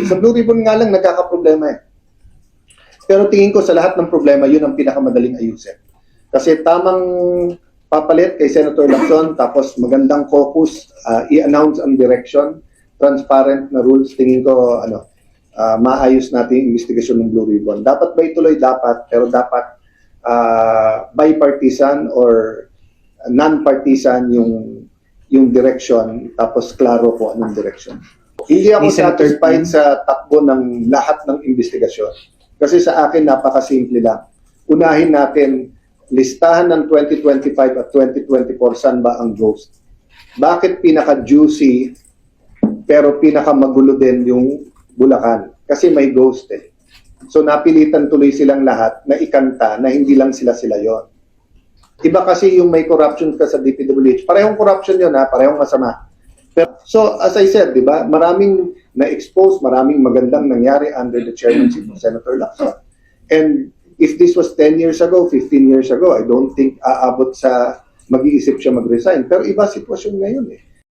Sa Blue Ribbon nga lang nagkakaproblema eh. Pero tingin ko sa lahat ng problema, yun ang pinakamadaling ayusin. Kasi tamang papalit kay Senator Lacson, tapos magandang caucus, i-announce ang direction, transparent na rules, tingin ko maayos natin yung investigasyon ng Blue Ribbon. Dapat ba ituloy? Dapat, pero dapat bipartisan or non-partisan yung direction, tapos klaro po anong direction. Hindi ako satisfied sa takbo ng lahat ng investigasyon. Kasi sa akin, napakasimple lang. Unahin natin, listahan ng 2025 at 2024, saan ba ang ghost? Bakit pinaka-juicy, pero pinaka-magulo din yung Bulacan? Kasi may ghost eh. So napilitan tuloy silang lahat na ikanta na hindi lang sila yon. Iba kasi yung may corruption ka sa DPWH. Parehong corruption yun ha, parehong masama. Pero, so as I said, di ba, maraming na-expose, maraming magandang nangyari under the chairmanship of Senator Lacson. And if this was 10 years ago, 15 years ago, I don't think aabot sa mag-iisip siya mag-resign. Pero iba sitwasyon ngayon eh.